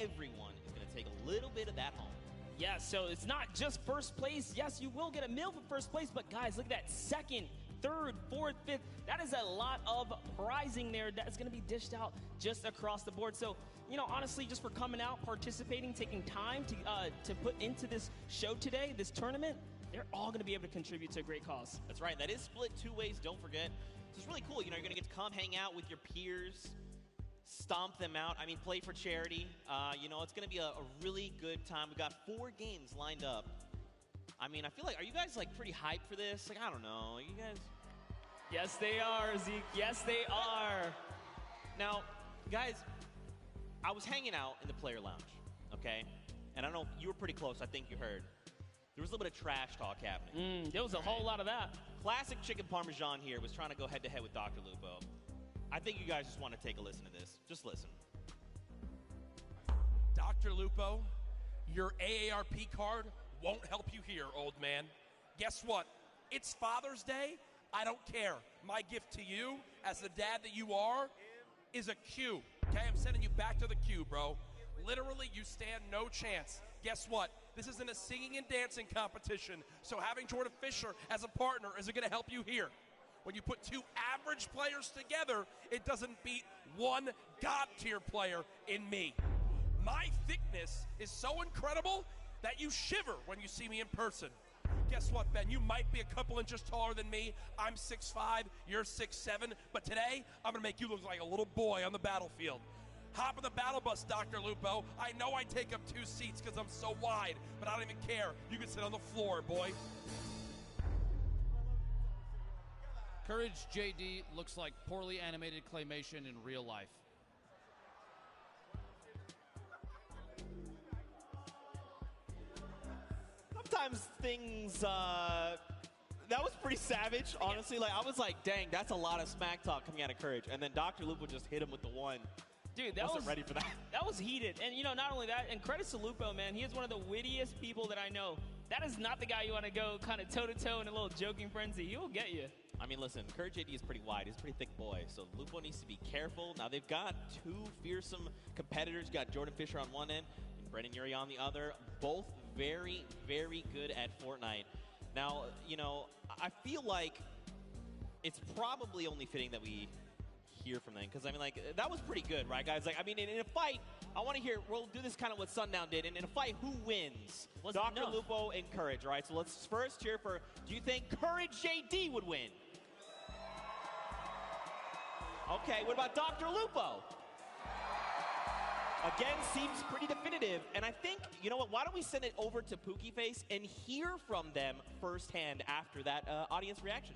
everyone is going to take a little bit of that home. Yeah, so it's not just first place. Yes, you will get a meal for first place, but guys, look at that second, third, fourth, fifth. That is a lot of prizing there that's going to be dished out just across the board. So, you know, honestly, just for coming out, participating, taking time to put into this show today, this tournament, they're all going to be able to contribute to a great cause. That's right. That is split 2 ways, don't forget. So it's really cool. You know, you're going to get to come hang out with your peers, stomp them out. I mean, play for charity. You know, it's going to be a really good time. We've got 4 games lined up. I mean, I feel like, are you guys, like, pretty hyped for this? Like, I don't know. You guys? Yes, they are, Zeke. Yes, they are. Now, guys, I was hanging out in the player lounge, okay? And I don't know, you were pretty close. I think you heard. There was a little bit of trash talk happening. There was a whole lot of that. Classic Chicken Parmesan here was trying to go head-to-head with Dr. Lupo. I think you guys just want to take a listen to this. Just listen. Dr. Lupo, your AARP card won't help you here, old man. Guess what? It's Father's Day. I don't care. My gift to you, as the dad that you are, is a cue. Okay, I'm sending you back to the queue, bro. Literally, you stand no chance. Guess what? This isn't a singing and dancing competition, so having Jordan Fisher as a partner isn't going to help you here. When you put 2 average players together, it doesn't beat 1 God-tier player in me. My thickness is so incredible that you shiver when you see me in person. Guess what, Ben? You might be a couple inches taller than me. I'm 6'5", you're 6'7", but today, I'm going to make you look like a little boy on the battlefield. Hop in the battle bus, Dr. Lupo. I know I take up 2 seats because I'm so wide, but I don't even care. You can sit on the floor, boy. Courage JD looks like poorly animated claymation in real life. Sometimes things, that was pretty savage, honestly. Like, I was like, dang, that's a lot of smack talk coming out of Courage. And then Dr. Lupo just hit him with the one. Dude, that wasn't ready for that. That was heated. And, you know, not only that, and credit to Lupo, man. He is one of the wittiest people that I know. That is not the guy you want to go kind of toe-to-toe in a little joking frenzy. He will get you. I mean, listen, Courage JD is pretty wide. He's a pretty thick boy, so Lupo needs to be careful. Now, they've got 2 fearsome competitors. You've got Jordan Fisher on one end and Brendan Urie on the other. Both very, very good at Fortnite. Now, you know, I feel like it's probably only fitting that we hear from them, because I mean, like, that was pretty good, right, guys? Like, I mean, in a fight, I want to hear, we'll do this kind of what Sundown did, and in a fight, who wins? Dr. Lupo and Courage, right? So let's first cheer for, do you think Courage JD would win? Okay, what about Dr. Lupo? Again, seems pretty definitive, and I think, you know what, why don't we send it over to Pookie Face and hear from them firsthand after that audience reaction?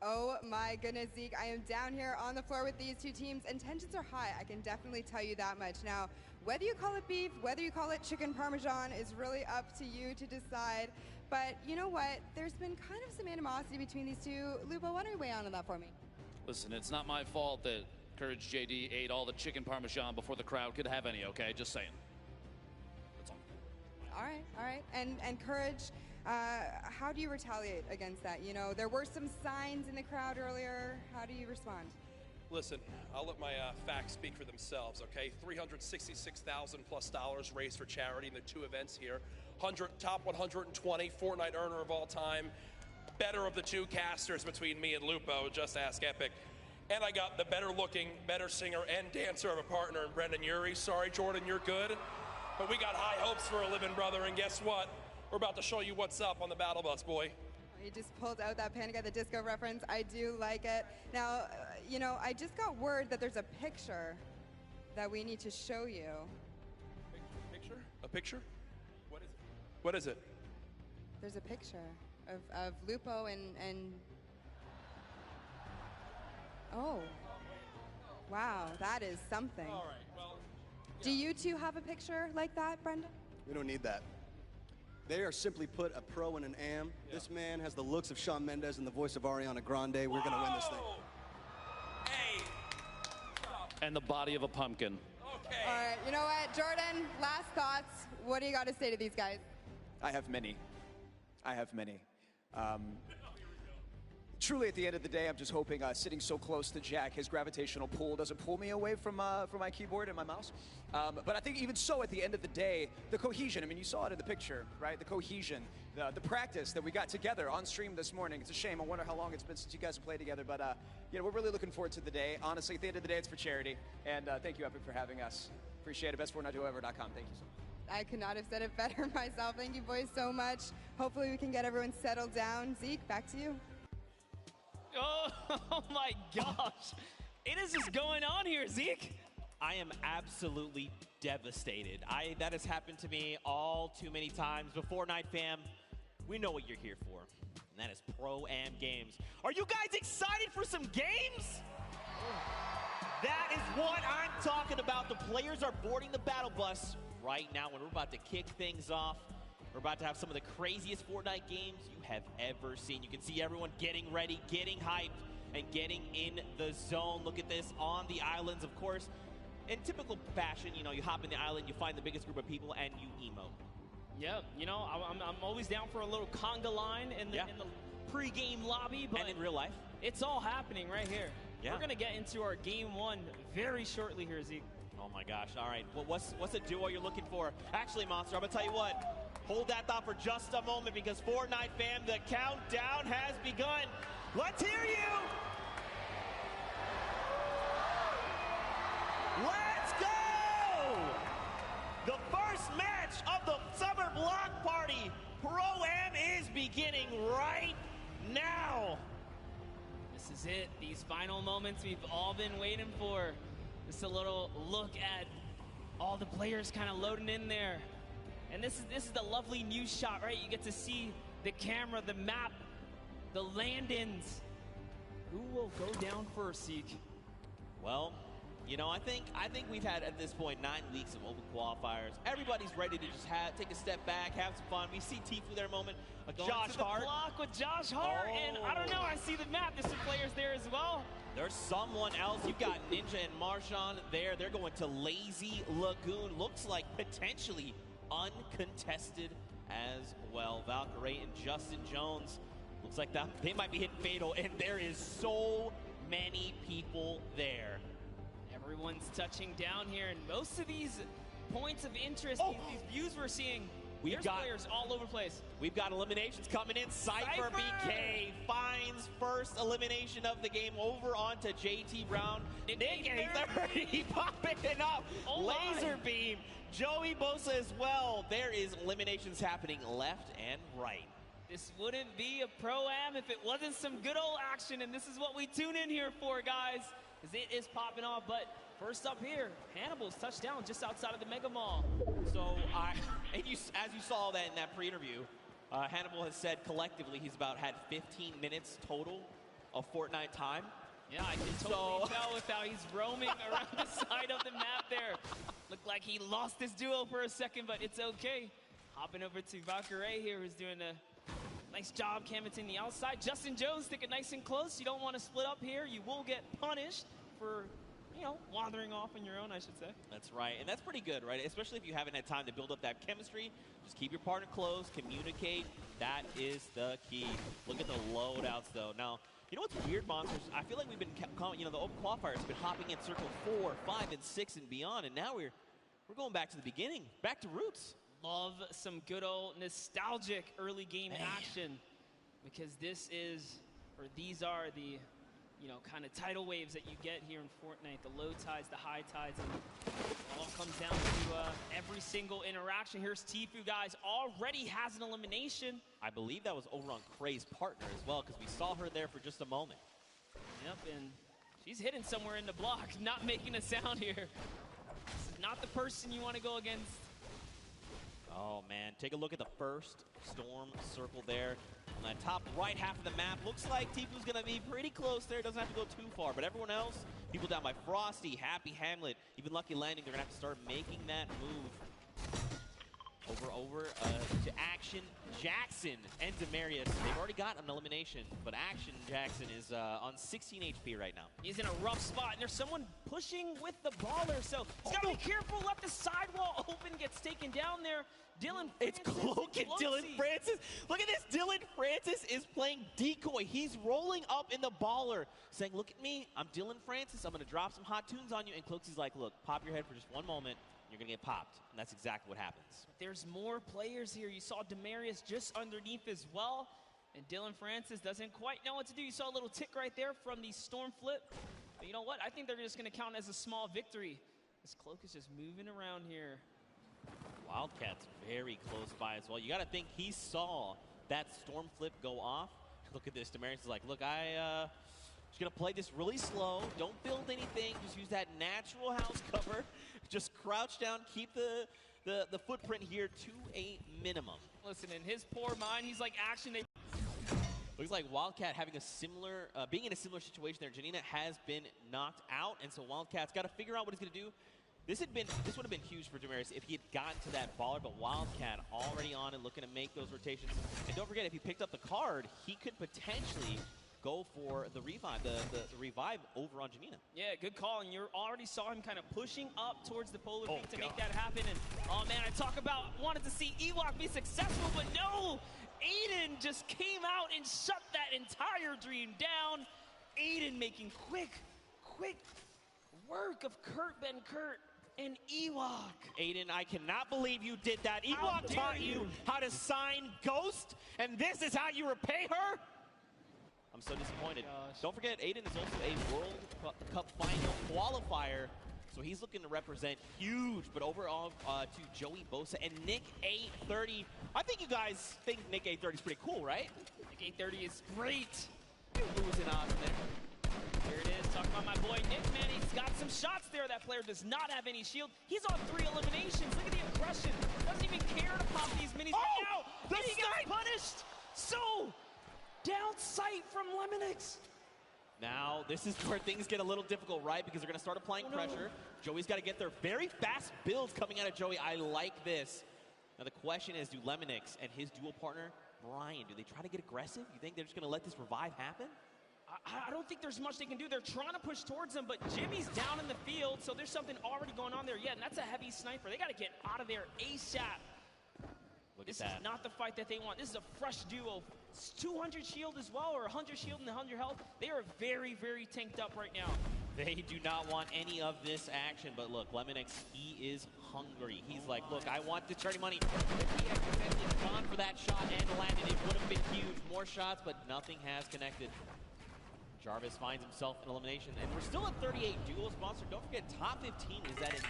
Oh my goodness, Zeke, I am down here on the floor with these 2 teams, and tensions are high, I can definitely tell you that much. Now, whether you call it beef, whether you call it chicken parmesan is really up to you to decide, but you know what, there's been kind of some animosity between these 2. Lupo, why don't you weigh on that for me? Listen, it's not my fault that Courage JD ate all the chicken parmesan before the crowd could have any, okay? Just saying. That's all. All right. And Courage, how do you retaliate against that? You know, there were some signs in the crowd earlier. How do you respond? Listen, I'll let my facts speak for themselves, okay? $366,000+ raised for charity in the 2 events here. Top 120 Fortnite earner of all time. Better of the 2 casters between me and Lupo, just ask Epic. And I got the better looking, better singer and dancer of a partner in Brendan Urie. Sorry, Jordan, you're good. But we got high hopes for a living brother, and guess what? We're about to show you what's up on the battle bus, boy. You just pulled out that Panic at the Disco reference. I do like it. Now, you know, I just got word that there's a picture that we need to show you. Picture? A picture? What is it? What is it? There's a picture of Lupo and oh, wow, that is something. All right, well. Yeah. Do you 2 have a picture like that, Brenda? We don't need that. They are simply put a pro and an am. Yeah. This man has the looks of Shawn Mendes and the voice of Ariana Grande. We're going to win this thing. Hey. And the body of a pumpkin. Okay. All right, you know what, Jordan, last thoughts. What do you got to say to these guys? I have many. truly, at the end of the day, I'm just hoping sitting so close to Jack, his gravitational pull doesn't pull me away from my keyboard and my mouse. But I think even so, at the end of the day, the cohesion, I mean, you saw it in the picture, right? The cohesion, the practice that we got together on stream this morning. It's a shame. I wonder how long it's been since you guys have played together. But, you know, we're really looking forward to the day. Honestly, at the end of the day, it's for charity. And thank you, Epic, for having us. Appreciate it. BestFortniteDuoEver.com. Thank you so much. I could not have said it better myself. Thank you, boys, so much. Hopefully we can get everyone settled down. Zeke, back to you. Oh my gosh. It is just going on here, Zeke. I am absolutely devastated. That has happened to me all too many times. But Fortnite fam, we know what you're here for, and that is Pro-Am games. Are you guys excited for some games? That is what I'm talking about. The players are boarding the battle bus right now when we're about to kick things off. We're about to have some of the craziest Fortnite games you have ever seen. You can see everyone getting ready, getting hyped, and getting in the zone. Look at this on the islands, of course. In typical fashion, you know, you hop in the island, you find the biggest group of people, and you emote. Yeah, you know, I'm always down for a little conga line in the pre-game lobby, but and in real life, it's all happening right here. Yeah. We're gonna get into our game one very shortly here, Zeke. Oh my gosh! All right, well, what's a duo you're looking for? Actually, Monster, I'm gonna tell you what. Hold that thought for just a moment, because Fortnite fam, the countdown has begun. Let's hear you. Let's go! The first match of the Summer Block Party Pro-Am is beginning right now. This is it. These final moments we've all been waiting for. Just a little look at all the players kind of loading in there. And this is the lovely news shot, right? You get to see the camera, the map, the land-ins. Who will go down first, Zeke? Well, you know, I think we've had at this point 9 weeks of open qualifiers. Everybody's ready to just take a step back, have some fun. We see Tfue there a moment. Josh Hart. Block with Josh Hart, and I don't know. I see the map. There's some players there as well. There's someone else. You've got Ninja and Marshawn there. They're going to Lazy Lagoon. Looks like potentially uncontested as well. Valkyrie and Justin Jones. Looks like they might be hitting fatal, and there is so many people there. Everyone's touching down here, and most of these points of interest, these views we're seeing, there's players all over the place. We've got eliminations coming in. Cypher BK finds first elimination of the game over onto JT Brown. Nick A30 popping up. Laser beam. Joey Bosa as well. There is eliminations happening left and right. This wouldn't be a Pro-Am if it wasn't some good old action, and this is what we tune in here for, guys, because it is popping off. But first up here, Hannibal's touchdown just outside of the Mega Mall. So, as you saw that in that pre-interview, Hannibal has said collectively he's had 15 minutes total of Fortnite time. Yeah, I can totally tell with how he's roaming around the side of the map there. Looked like he lost his duo for a second, but it's okay. Hopping over to Valkyrie here, who's doing a nice job canvassing the outside. Justin Jones sticking nice and close. You don't want to split up here. You will get punished for, you know, wandering off on your own, I should say. That's right, and that's pretty good, right? Especially if you haven't had time to build up that chemistry. Just keep your partner close, communicate. That is the key. Look at the loadouts, though. Now, you know what's weird, Monsters? I feel like we've been, you know, the open qualifiers have been hopping in circle 4, 5, and 6 and beyond, and now we're going back to the beginning, back to roots. Love some good old nostalgic early game action, because these are the, you know, kind of tidal waves that you get here in Fortnite, the low tides, the high tides, and it all comes down to every single interaction. Here's Tfue, guys, already has an elimination. I believe that was over on Cray's partner as well, because we saw her there for just a moment. Yep, and she's hidden somewhere in the block, not making a sound here. This is not the person you want to go against. Oh, man. Take a look at the first storm circle there. On that top right half of the map, looks like Tfue's going to be pretty close there. Doesn't have to go too far. But everyone else, people down by Frosty, Happy Hamlet, even Lucky Landing, they're going to have to start making that move. Over to Action Jackson and Demarius. They've already got an elimination, but Action Jackson is on 16 HP right now. He's in a rough spot, and there's someone pushing with the baller, so he's got to be careful. Left the sidewall open, gets taken down there. Dylan It's Francis Cloak and Dylan Closey. Francis. Look at this. Dylan Francis is playing decoy. He's rolling up in the baller, saying, look at me. I'm Dylan Francis. I'm going to drop some hot tunes on you. And Cloaksy's like, look, pop your head for just one moment. You're going to get popped. And that's exactly what happens. There's more players here. You saw Demarius just underneath as well. And Dylan Francis doesn't quite know what to do. You saw a little tick right there from the storm flip. But you know what? I think they're just going to count as a small victory. This Cloak is just moving around here. Wildcat's very close by as well. You got to think he saw that storm flip go off. Look at this. Demarius is like, look, just going to play this really slow. Don't build anything. Just use that natural house cover. Just crouch down. Keep the footprint here to a minimum. Listen, in his poor mind, he's like, action. Looks like Wildcat having a similar, being in a similar situation there. Janina has been knocked out, and so Wildcat's got to figure out what he's going to do. This would have been huge for Demarius if he had gotten to that baller, but Wildcat already on and looking to make those rotations. And don't forget, if he picked up the card, he could potentially go for the revive, the revive over on Janina. Yeah, good call, and you already saw him kind of pushing up towards the polar peak to make that happen. And oh man, I talk about wanted to see Ewok be successful, but no! Aiden just came out and shut that entire dream down. Aiden making quick work of Kurt Benkert and Ewok. Aiden, I cannot believe you did that. Ewok taught you how to sign Ghost, and this is how you repay her? I'm so disappointed. Don't forget, Aiden is also a World Cup final qualifier, so he's looking to represent huge. But overall, to Joey Bosa and Nick 830. I think you guys think Nick 830 is pretty cool, right? Nick 830 is great. Losing on there. Here it is, talking about my boy Nick, man. He's got some shots there. That player does not have any shield. He's on 3 eliminations. Look at the aggression. Doesn't even care to pop these minis. Oh, now, the he gets punished. So, down sight from Lemonix. Now, this is where things get a little difficult, right? Because they're going to start applying pressure. Joey's got to get their very fast builds coming out of Joey. I like this. Now, the question is, do Lemonix and his dual partner, Brian, do they try to get aggressive? You think they're just going to let this revive happen? I don't think there's much they can do. They're trying to push towards him, but Jimmy's down in the field, so there's something already going on there. Yeah, and that's a heavy sniper. They got to get out of there ASAP. This is not the fight that they want. This is a fresh duo. It's 200 shield as well, or 100 shield and 100 health. They are very, very tanked up right now. They do not want any of this action, but look, Lemonix, he is hungry. He's like, look, I want the charity money. If he had gone for that shot and landed, it would have been huge. More shots, but nothing has connected. Jarvis finds himself in elimination, and we're still at 38 duo sponsor. Don't forget, top 15 is at a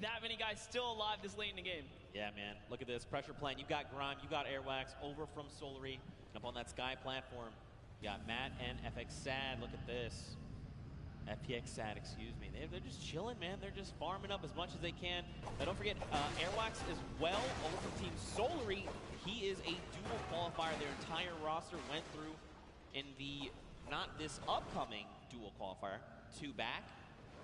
that many guys still alive this late in the game. Yeah, man. Look at this pressure plant. You got Grime, you got Airwax over from Solary. Up on that Sky platform, you got Matt and FX Sad. Look at this. FPX Sad, excuse me. They're just chilling, man. They're just farming up as much as they can. Now, don't forget, Airwax as well over from Team Solary. He is a dual qualifier. Their entire roster went through in the, not this upcoming dual qualifier, 2 back.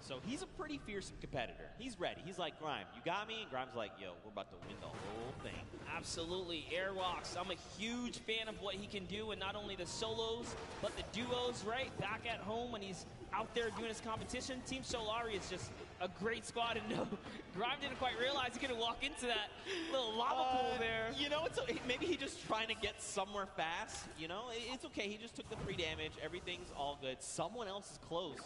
So he's a pretty fearsome competitor. He's ready. He's like, Grime, you got me? And Grime's like, yo, we're about to win the whole thing. Absolutely. Airwalks, I'm a huge fan of what he can do, and not only the solos, but the duos, right? Back at home when he's out there doing his competition. Team Solary is just a great squad, and no, Grime didn't quite realize he could walk into that little lava pool there. You know, maybe he's just trying to get somewhere fast. You know, it's okay. He just took the 3 damage. Everything's all good. Someone else is close.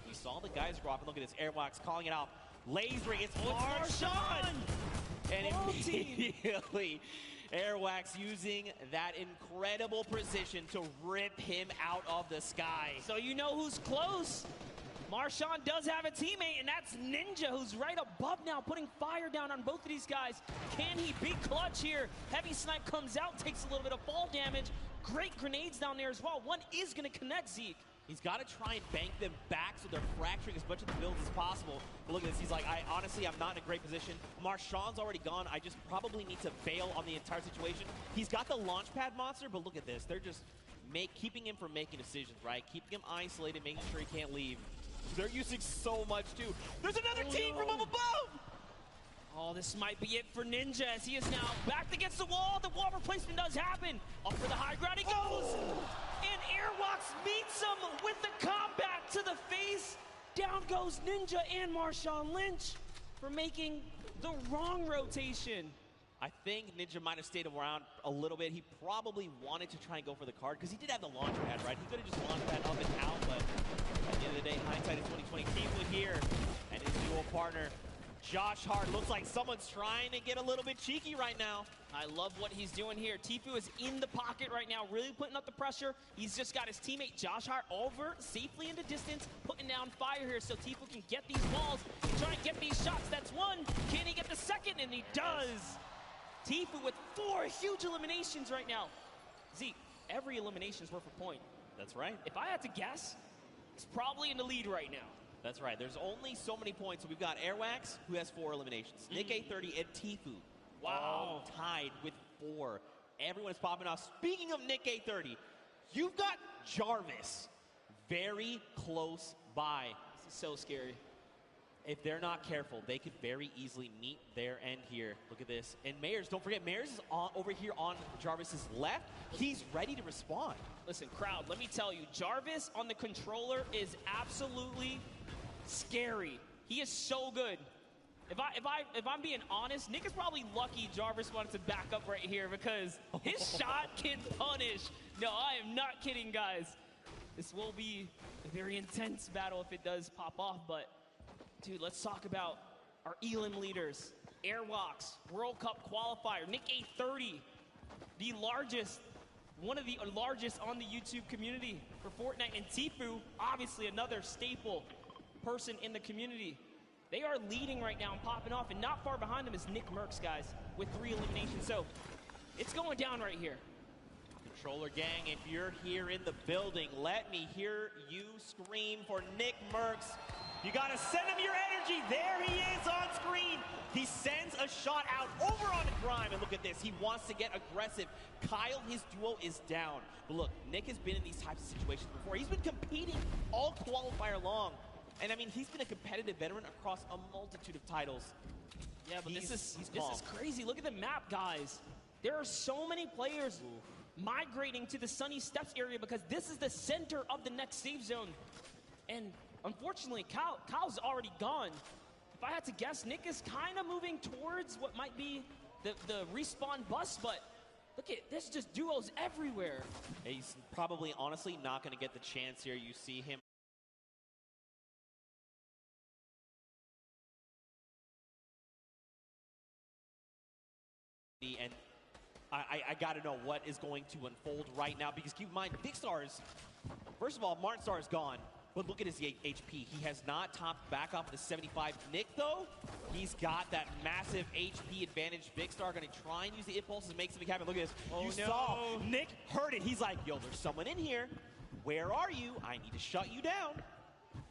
You saw the guys drop, and look at this. Airwax calling it out. Lasering, it's Marshawn! And immediately, Airwax using that incredible precision to rip him out of the sky. So you know who's close. Marshawn does have a teammate, and that's Ninja, who's right above now, putting fire down on both of these guys. Can he be clutch here? Heavy Snipe comes out, takes a little bit of fall damage. Great grenades down there as well. One is going to connect Zeke. He's got to try and bank them back so they're fracturing as much of the builds as possible. But look at this. He's like, honestly, I'm not in a great position. Marshawn's already gone. I just probably need to bail on the entire situation. He's got the launch pad monster, but look at this. They're just keeping him from making decisions, right? Keeping him isolated, making sure he can't leave. They're using so much, too. There's another team from up above! Oh, this might be it for Ninja as he is now backed against the wall. The wall replacement does happen. Up for the high ground he goes. And Airwalks meets him with the combat to the face. Down goes Ninja and Marshawn Lynch for making the wrong rotation. I think Ninja might have stayed around a little bit. He probably wanted to try and go for the card because he did have the launch pad, right? He could have just launched that up and out, but at the end of the day, hindsight is 2020. Teamwood here and his dual partner, Josh Hart. Looks like someone's trying to get a little bit cheeky right now. I love what he's doing here. Tfue is in the pocket right now, really putting up the pressure. He's just got his teammate Josh Hart over safely into distance, putting down fire here so Tfue can get these walls and try and get these shots. That's one. Can he get the second? And he does. Tfue with 4 huge eliminations right now. Zeke, every elimination is worth a point. That's right. If I had to guess, he's probably in the lead right now. That's right. There's only so many points. So we've got Airwax, who has 4 eliminations. Nick A30 and Tfue. Wow. All tied with 4. Everyone is popping off. Speaking of Nick A30, you've got Jarvis very close by. This is so scary. If they're not careful, they could very easily meet their end here. Look at this. And Mayers, don't forget, Mayers is over here on Jarvis's left. He's ready to respond. Listen, crowd, let me tell you, Jarvis on the controller is absolutely scary. He is so good. If I'm being honest, Nick is probably lucky Jarvis wanted to back up right here because his shot can punish. No, I am not kidding, guys. This will be a very intense battle if it does pop off, but dude, let's talk about our Elim leaders. Airwalks, World Cup qualifier, Nick A30, the largest, one of the largest on the YouTube community for Fortnite, and Tfue, obviously another staple person in the community. They are leading right now and popping off, and not far behind them is Nick Merckx, guys, with 3 eliminations. So it's going down right here. Controller gang, if you're here in the building, let me hear you scream for Nick Merckx. You gotta send him your energy. There he is on screen. He sends a shot out over on Grime, and look at this. He wants to get aggressive. Kyle, his duo, is down. But look, Nick has been in these types of situations before. He's been competing all qualifier long. And I mean, he's been a competitive veteran across a multitude of titles. Yeah, but this is calm. crazy. Look at the map, guys. There are so many players migrating to the Sunny Steps area because this is the center of the next safe zone. And unfortunately, Kyle's already gone. If I had to guess, Nick is kind of moving towards what might be the respawn bus, but look at, there's just duos everywhere. He's probably, honestly, not going to get the chance here. You see him. And I got to know what is going to unfold right now, because keep in mind, Big Stars, first of all, Martin Star is gone. But look at his HP. He has not topped back off the 75. Nick, though, he's got that massive HP advantage. Big Star going to try and use the impulses and make something happen. Look at this. Oh, you saw Nick heard it. He's like, yo, there's someone in here. Where are you? I need to shut you down.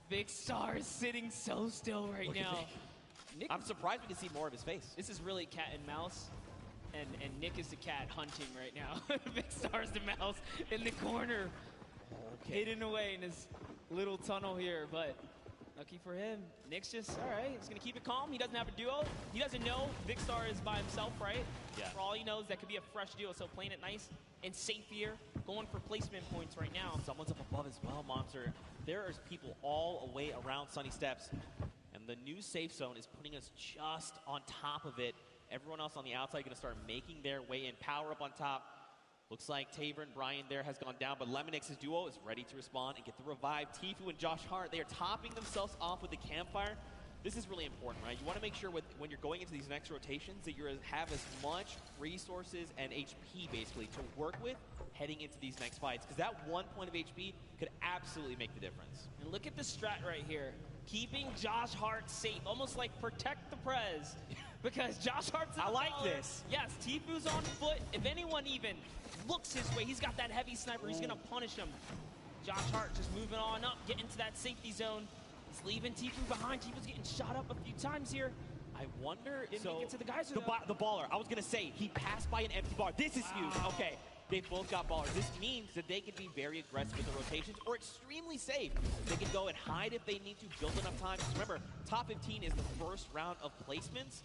Big Star is sitting so still right now. Nick, I'm surprised we can see more of his face. This is really cat and mouse. And Nick is the cat hunting right now. Big Star's the mouse in the corner. Okay. Hidden away in his little tunnel here, but lucky for him, Nick's just, all right, he's going to keep it calm. He doesn't have a duo. He doesn't know Big Star is by himself, right? Yeah. For all he knows, that could be a fresh duo, so playing it nice and safe here, going for placement points right now. Someone's up above as well, Monster. There is people all the way around Sunny Steps, and the new safe zone is putting us just on top of it. Everyone else on the outside going to start making their way in. Power up on top. Looks like Taver and Brian there has gone down, but Lemonix's duo is ready to respond and get the revive. Tfue and Josh Hart, they are topping themselves off with the campfire. This is really important, right? You want to make sure when you're going into these next rotations that you have as much resources and HP, basically, to work with heading into these next fights, because that 1 point of HP could absolutely make the difference. And look at the strat right here. Keeping Josh Hart safe, almost like protect the Prez. Because Josh Hart's in the like baller. this. Yes, Tfue's on foot. If anyone even looks his way, he's got that heavy sniper. He's going to punish him. Josh Hart just moving on up, getting to that safety zone. He's leaving Tfue behind. Tfue's getting shot up a few times here. I wonder, Didn't so make it to the guys the baller, I was going to say, he passed by an empty bar. This is huge. Okay, they both got ballers. This means that they can be very aggressive with the rotations or extremely safe. They can go and hide if they need to, build enough time. Because remember, top 15 is the first round of placements,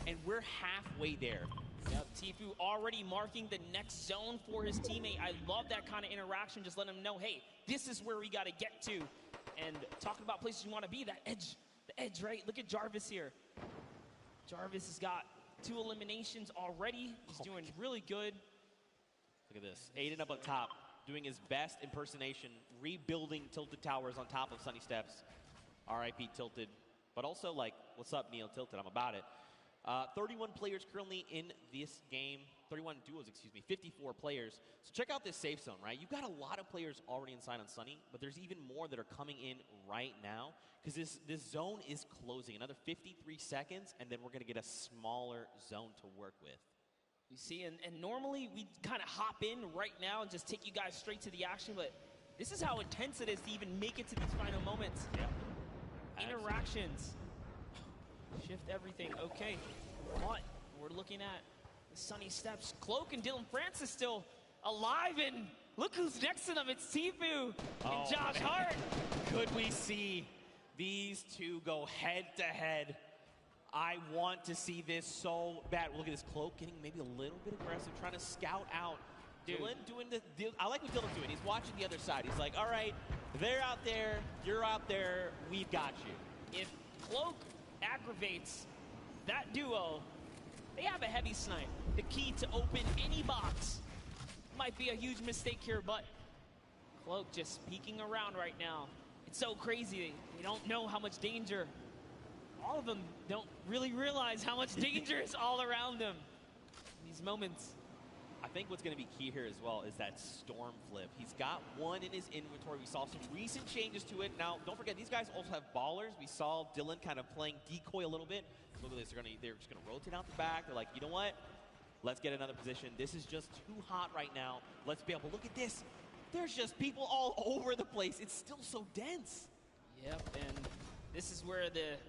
and we're halfway there. Yep, Tfue already marking the next zone for his teammate. I love that kind of interaction, just letting him know, hey, this is where we got to get to. And talking about places you want to be, that edge, the edge, right? Look at Jarvis here. Jarvis has got 2 eliminations already. He's doing really good. Look at this. Aiden up top, doing his best impersonation, rebuilding Tilted Towers on top of Sunny Steps. RIP Tilted. But also, like, what's up, Neil Tilted? I'm about it. 31 players currently in this game. 31 duos, excuse me. 54 players. So check out this safe zone, right? You've got a lot of players already inside on Sunny, but there's even more that are coming in right now because this zone is closing. Another 53 seconds, and then we're going to get a smaller zone to work with. You see, and normally we kind of hop in right now and just take you guys straight to the action, but this is how intense it is to even make it to these final moments. Yeah. Interactions. Shift everything. Okay. But we're looking at the Sunny Steps. Cloak and Dylan Francis still alive, and look who's next to them. It's Tfue and Josh Hart. Could we see these two go head to head? I want to see this so bad. Look at this Cloak getting maybe a little bit aggressive, trying to scout out. Dude. Dylan doing I like what Dylan's doing. He's watching the other side. He's like, all right, they're out there, you're out there, we've got you. If Cloak aggravates that duo, they have a heavy snipe. The key to open any box. Might be a huge mistake here, but Cloak just peeking around right now. It's so crazy. They don't know how much danger. All of them don't really realize how much danger is all around them in these moments. I think what's going to be key here as well is that storm flip. He's got one in his inventory. We saw some recent changes to it. Now, don't forget, these guys also have ballers. We saw Dylan kind of playing decoy a little bit. Look at this. They're just going to rotate out the back. They're like, you know what? Let's get another position. This is just too hot right now. Let's be able to look at this. There's just people all over the place. It's still so dense. Yep, and this is where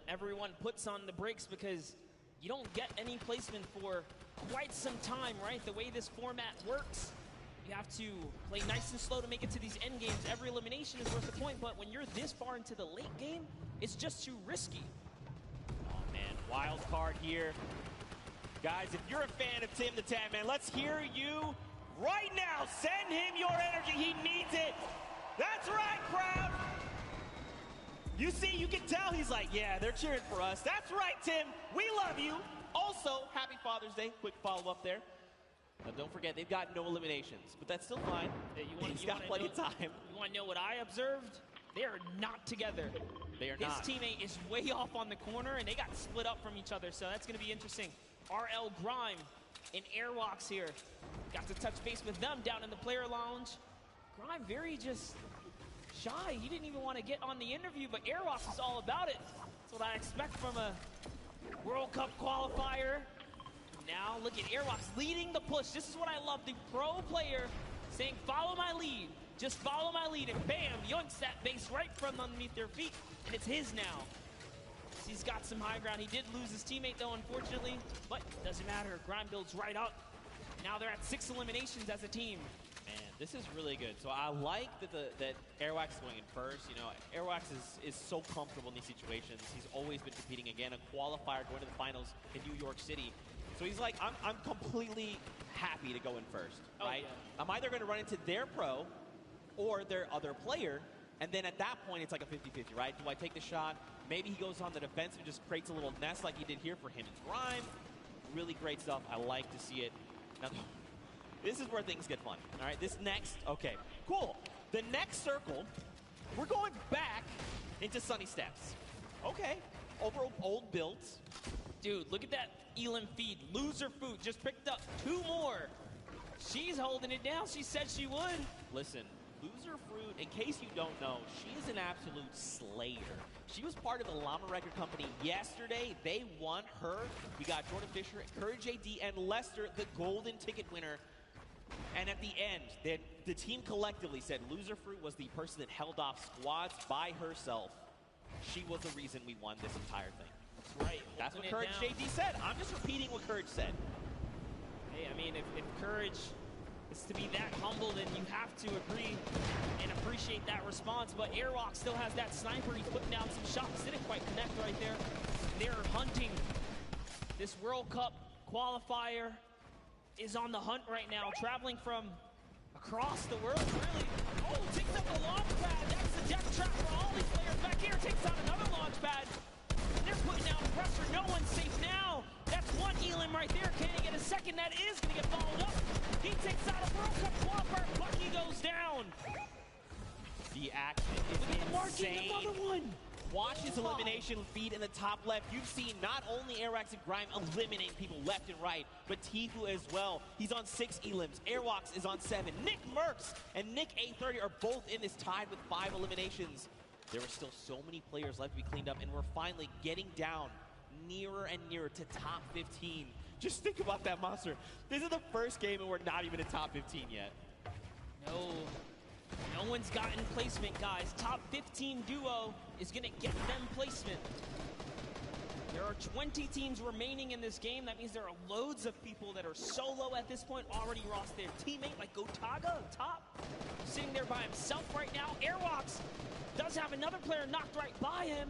everyone puts on the brakes because you don't get any placement for quite some time, right? The way this format works, you have to play nice and slow to make it to these end games. Every elimination is worth the point, but when you're this far into the late game, it's just too risky. Oh, man, wild card here. Guys, if you're a fan of Tim the Tan Man, let's hear you right now. Send him your energy. He needs it. That's right, crowd. You see, you can tell he's like, yeah, they're cheering for us. That's right, Tim. We love you. Also, happy Father's Day. Quick follow-up there. Now, don't forget, they've got no eliminations, but that's still fine. He's got plenty of time. You want to know what I observed? They are not together. They are not. His teammate is way off on the corner, and they got split up from each other, so that's going to be interesting. RL Grime and Airwalks here. Got to touch base with them down in the player lounge. Grime very just shy. He didn't even want to get on the interview, but Airwalks is all about it. That's what I expect from a World Cup qualifier. Now look at Airwalks leading the push. This is what I love. The pro player saying, follow my lead. Just follow my lead. And bam, yoinks that base right from underneath their feet. And it's his now. He's got some high ground. He did lose his teammate, though, unfortunately. But doesn't matter. Grime builds right up. Now they're at 6 eliminations as a team. Man, this is really good. So I like that Airwax is going in first. You know, Airwax is so comfortable in these situations. He's always been competing. Again, a qualifier going to the finals in New York City. So he's like, I'm completely happy to go in first, right? Yeah. I'm either going to run into their pro or their other player. And then at that point, it's like a 50-50, right? Do I take the shot? Maybe he goes on the defensive and just creates a little nest like he did here for him and Grime. Really great stuff. I like to see it. Now, this is where things get fun. All right, this next, okay, cool. The next circle, we're going back into Sunny Steps. Okay, over old builds. Dude, look at that Elam feed. Loser Food just picked up 2 more. She's holding it down. She said she would. Listen, Loser Fruit, in case you don't know, she is an absolute slayer. She was part of the Llama Record Company yesterday. They won her. We got Jordan Fisher, Courage AD, and Lester, the golden ticket winner. And at the end, the team collectively said Loser Fruit was the person that held off squads by herself. She was the reason we won this entire thing. That's right. That's what Courage JD said. I'm just repeating what Courage said. Hey, I mean, if Courage is to be that humble, then you have to agree and appreciate that response. But Airwalk still has that sniper. He's putting down some shots. Didn't quite connect right there. They're hunting this World Cup qualifier. is on the hunt right now, traveling from across the world, really. Oh, takes up the launch pad. That's the death trap for all these players back here. Takes out another launch pad. They're putting down pressure. No one's safe now. That's one elim right there. Can he get a second? That is going to get followed up. He takes out a World Cup qualifier. Bucky goes down. The action is insane. Another one. Watch his elimination feed in the top left. You've seen not only Airwax and Grime eliminating people left and right, but Tifu as well. He's on 6 elims. Airwax is on 7. Nick Merckx and Nick A30 are both in this tied with 5 eliminations. There are still so many players left to be cleaned up, and we're finally getting down nearer and nearer to top 15. Just think about that, Monster. This is the first game and we're not even in top 15 yet. No one's gotten placement, guys. Top 15 duo is going to get them placement. There are 20 teams remaining in this game. That means there are loads of people that are solo at this point, already lost their teammate, like Gotaga up top, sitting there by himself right now. Airwalks does have another player knocked right by him.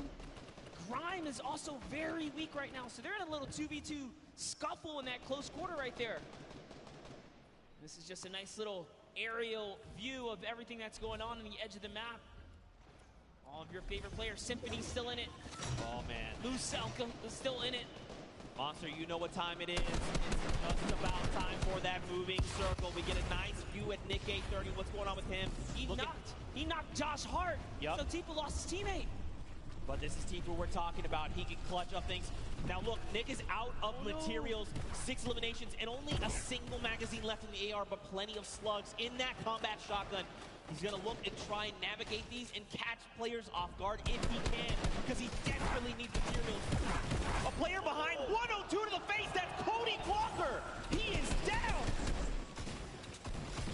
Grime is also very weak right now, so they're in a little 2v2 scuffle in that close quarter right there. This is just a nice little aerial view of everything that's going on the edge of the map. All of your favorite players. Symphony's still in it. Oh, man. Lucel is still in it. Monster, you know what time it is. It's just about time for that moving circle. We get a nice view at Nick A30. What's going on with him? He knocked Josh Hart. Yep. So Tifu lost his teammate. But this is Tifu we're talking about. He can clutch up things. Now look, Nick is out of materials. 6 eliminations and only a single magazine left in the AR, but plenty of slugs in that combat shotgun. He's gonna look and try and navigate these and catch players off guard if he can, because he desperately needs materials. A player behind, 102 to the face, that's Cody Walker. He is down.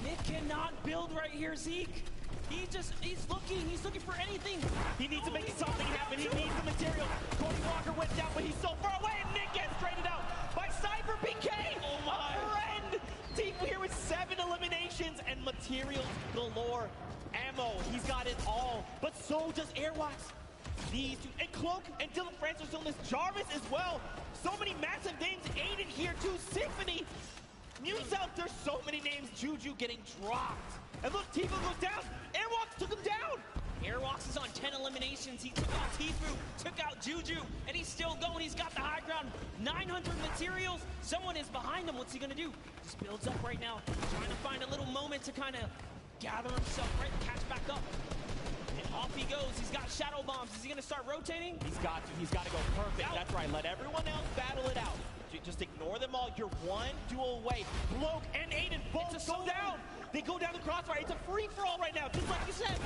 Nick cannot build right here, Zeke. He's looking for anything. He needs to make something happen. He needs the material. Cody Walker went down, but he's so far away, and Nick gets traded out by Cyber PK. Oh my. A friend. Tifu here with 7 eliminations and materials galore. Ammo, he's got it all, but so does Airwax. These two, and Cloak and Dylan Francis are still in this. Jarvis as well. So many massive names. Aiden here too. Symphony. News out, there's so many names. Juju getting dropped. And look, Tifu goes down. Airwalks took him down. Airwalks is on 10 eliminations. He took out Tifu, took out Juju, and he's still going. He's got the high ground. 900 materials. Someone is behind him. What's he gonna do? Just builds up right now, trying to find a little moment to kind of gather himself, right? Catch back up. And off he goes. He's got shadow bombs. Is he gonna start rotating? He's got to go perfect. Out. That's right. Let everyone else battle it out. Just ignore them all. You're one duel away. Cloak and Aiden both go down. They go down the crossfire. It's a free-for-all right now, just like you said.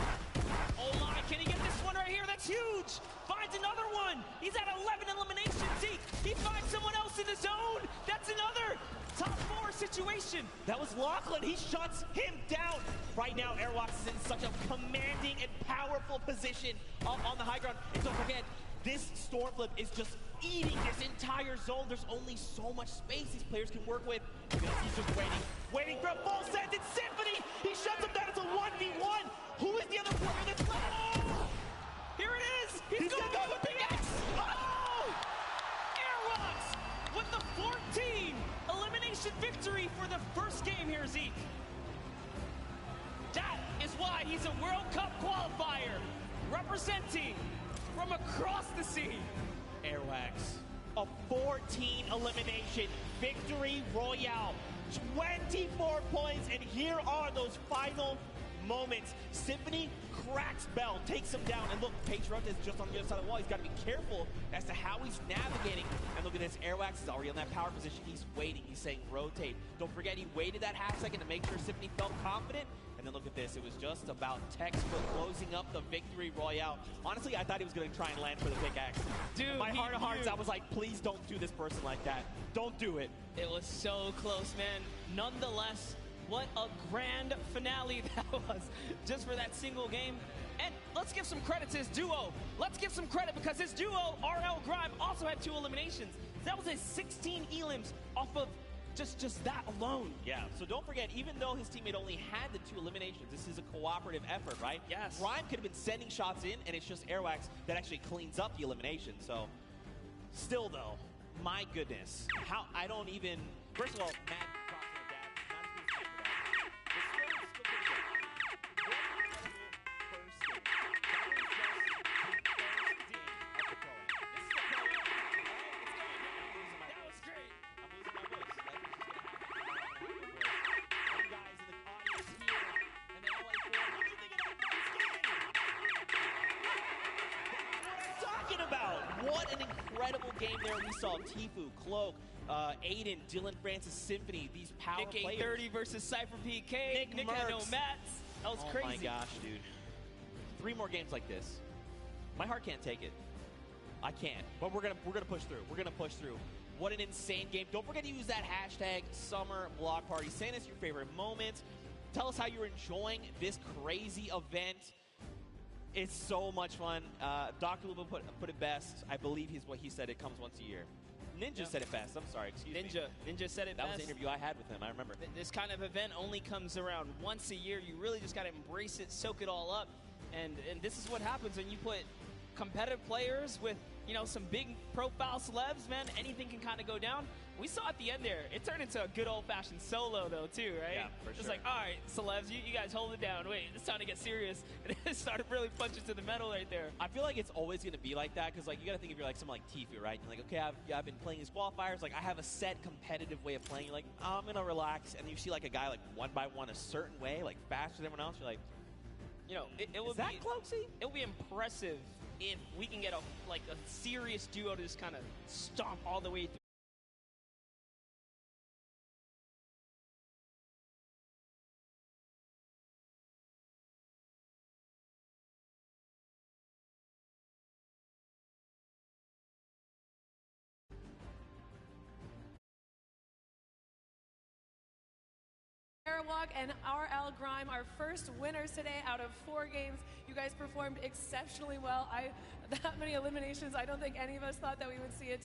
Oh my, can he get this one right here? That's huge. Finds another one. He's at 11 eliminations. He finds someone else in the zone. That's another top 4 situation. That was Lachlan. He shuts him down. Right now, Airwalks is in such a commanding and powerful position up on the high ground. And don't forget, this Stormflip is just eating this entire zone. There's only so much space these players can work with. He's just waiting for a full set. It's Symphony. He shuts him down. It's a 1v1. Who is the other player that's left? Oh! Here it is. He's going to go with the X. Oh! Airwalks with the 14 elimination victory for the first game here, Zeke. That is why he's a World Cup qualifier, representing from across the sea. Airwax, a 14 elimination victory royale, 24 points, and here are those final moments. Symphony cracks Bell, takes him down, and look, Patriot is just on the other side of the wall. He's got to be careful as to how he's navigating. And look at this, Airwax is already in that power position. He's waiting, he's saying rotate. Don't forget, he waited that half second to make sure Symphony felt confident. And then look at this, it was just about textbook closing up the victory royale. Honestly, I thought he was going to try and land for the pickaxe. Dude, my heart of hearts, I was like, please don't do this person like that. Don't do it. It was so close, man. Nonetheless, what a grand finale that was, just for that single game. And let's give some credit to his duo. Let's give some credit because his duo, RL Grime, also had 2 eliminations. That was his 16 elims off of just that alone. Yeah, so don't forget, even though his teammate only had the 2 eliminations, this is a cooperative effort, right? Yes. Grime could have been sending shots in, and it's just Airwax that actually cleans up the elimination. So, still though, my goodness, how I don't even. First of all, Matt. what an incredible game there. We saw Tfue, Cloak, Aiden, Dylan Francis, Symphony, these power Nick players. 30 versus Cypher PK. Nick had no Mercs. mats. That was crazy. Oh my gosh, dude. 3 more games like this. My heart can't take it. I can't. But we're gonna push through. We're gonna push through. What an insane game. Don't forget to use that hashtag Summer Block Party. Send us your favorite moments. Tell us how you're enjoying this crazy event. It's so much fun. Dr. Luba put it best. I believe what he said. It comes once a year. Ninja said it best. I'm sorry. Excuse me. Ninja said it That best. was the interview I had with him. I remember. This kind of event only comes around once a year. You really just got to embrace it, soak it all up. And this is what happens when you put competitive players with, you know, some big profile celebs, man. Anything can kind of go down. We saw at the end there, it turned into a good old-fashioned solo, though, too, right? Yeah, for It's sure. like, all right, celebs, you guys hold it down. Wait, it's time to get serious. And it started really punching to the metal right there. I feel like it's always going to be like that because, like, you got to think if you're like someone like Tfue, right? You're like, okay, I've been playing these qualifiers. Like, I have a set competitive way of playing. You're like, oh, I'm going to relax. And you see, like, a guy, like, 1x1 a certain way, like, faster than everyone else. You're like, You know, it is would that be Cloaksy? it would be impressive if we can get a serious duo to just kind of stomp all the way through. Airwalk and RL Grime, our first winners today out of 4 games. You guys performed exceptionally well. That many eliminations, I don't think any of us thought that we would see it